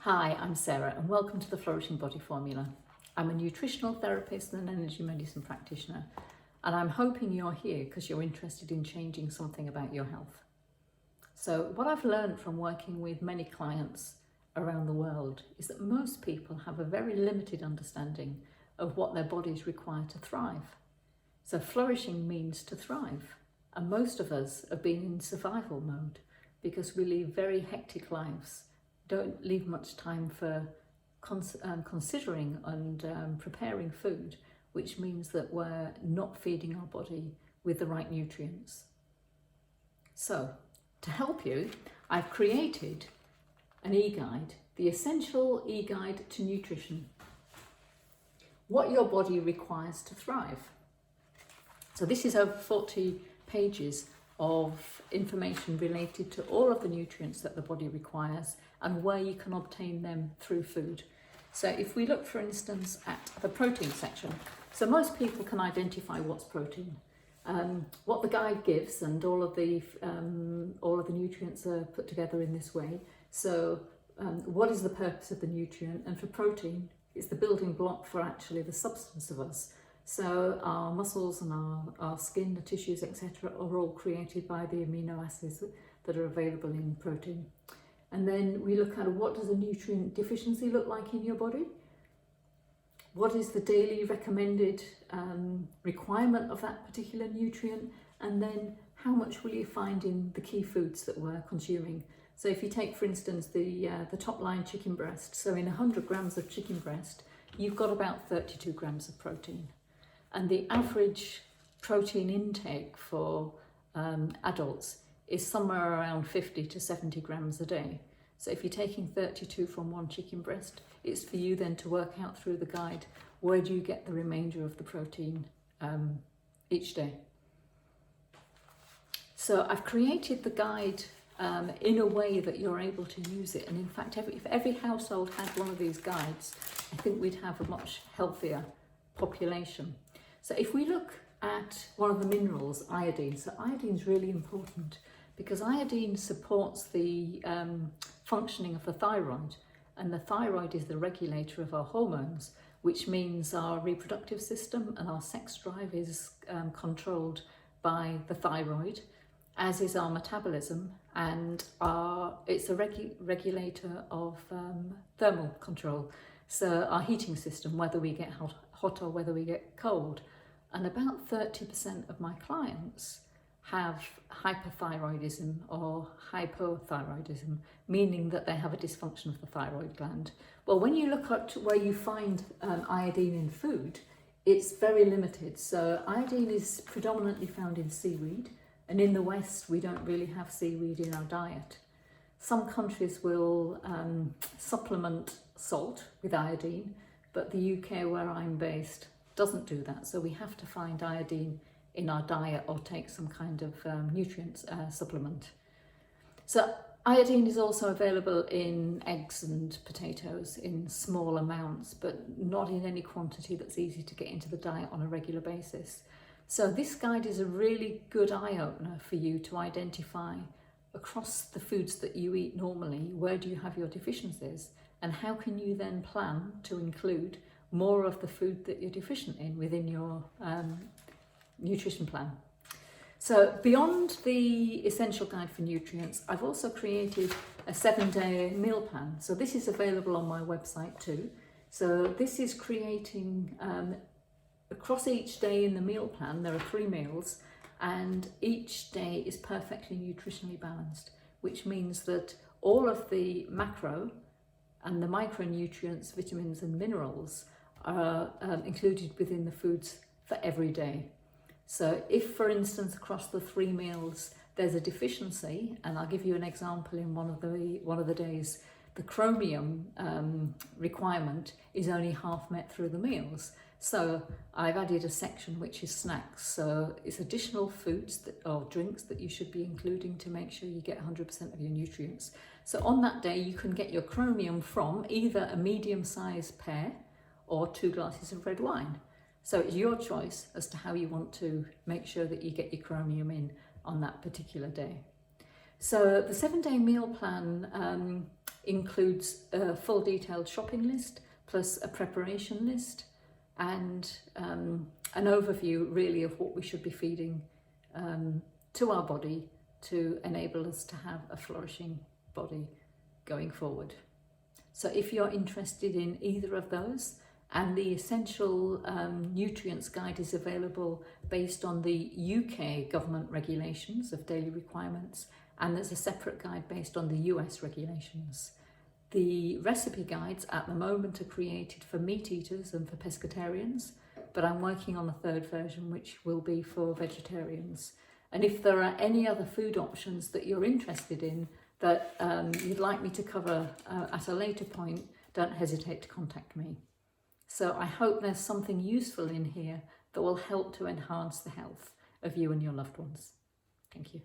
Hi, I'm Sarah and welcome to the Flourishing Body Formula. I'm a nutritional therapist and an energy medicine practitioner, and I'm hoping you're here because you're interested in changing something about your health. So what I've learned from working with many clients around the world is that most people have a very limited understanding of what their bodies require to thrive. So flourishing means to thrive, and most of us have been in survival mode because we live very hectic lives, don't leave much time for considering and preparing food, which means that we're not feeding our body with the right nutrients. So to help you, I've created an e-guide, the essential e-guide to nutrition, what your body requires to thrive. So this is over 40 pages of information related to all of the nutrients that the body requires and where you can obtain them through food. So if we look, for instance, at the protein section, so most people can identify what's protein. What the guide gives, and all of the nutrients are put together in this way. So what is the purpose of the nutrient? And for protein, it's the building block for actually the substance of us. So our muscles and our skin, the tissues, etc. are all created by the amino acids that are available in protein. And then we look at what does a nutrient deficiency look like in your body? What is the daily recommended requirement of that particular nutrient? And then how much will you find in the key foods that we're consuming? So if you take, for instance, the top line chicken breast, so in 100 grams of chicken breast, you've got about 32 grams of protein. And the average protein intake for adults is somewhere around 50 to 70 grams a day. So if you're taking 32 from one chicken breast, it's for you then to work out through the guide, where do you get the remainder of the protein each day. So I've created the guide in a way that you're able to use it. And in fact, if every household had one of these guides, I think we'd have a much healthier population. So if we look at one of the minerals, iodine, so iodine is really important because iodine supports the functioning of the thyroid, and the thyroid is the regulator of our hormones, which means our reproductive system and our sex drive is controlled by the thyroid, as is our metabolism, and it's a regulator of thermal control, so our heating system, whether we get hot or whether we get cold. And about 30% of my clients have hyperthyroidism or hypothyroidism, meaning that they have a dysfunction of the thyroid gland. Well, when you look at where you find iodine in food, it's very limited. So iodine is predominantly found in seaweed, and in the West, we don't really have seaweed in our diet. Some countries will supplement salt with iodine, but the UK, where I'm based, doesn't do that. So we have to find iodine in our diet or take some kind of nutrients supplement. So iodine is also available in eggs and potatoes in small amounts, but not in any quantity that's easy to get into the diet on a regular basis. So this guide is a really good eye-opener for you to identify across the foods that you eat normally, where do you have your deficiencies, and how can you then plan to include more of the food that you're deficient in within your nutrition plan. So beyond the essential guide for nutrients, I've also created a 7-day meal plan. So this is available on my website too. So this is creating, across each day in the meal plan, there are 3 meals, and each day is perfectly nutritionally balanced, which means that all of the macro and the micronutrients, vitamins and minerals are included within the foods for every day. So if, for instance, across the 3 meals there's a deficiency, and I'll give you an example in one of the days, the chromium requirement is only half met through the meals. So I've added a section which is snacks. So it's additional foods or drinks that you should be including to make sure you get 100% of your nutrients. So on that day you can get your chromium from either a medium-sized pear or 2 glasses of red wine. So it's your choice as to how you want to make sure that you get your chromium in on that particular day. So the 7-day meal plan includes a full detailed shopping list plus a preparation list and an overview really of what we should be feeding to our body to enable us to have a flourishing body going forward. So if you're interested in either of those, and the essential nutrients guide is available based on the UK government regulations of daily requirements, and there's a separate guide based on the US regulations. The recipe guides at the moment are created for meat eaters and for pescatarians, but I'm working on a third version which will be for vegetarians. And if there are any other food options that you're interested in that you'd like me to cover at a later point, don't hesitate to contact me. So I hope there's something useful in here that will help to enhance the health of you and your loved ones. Thank you.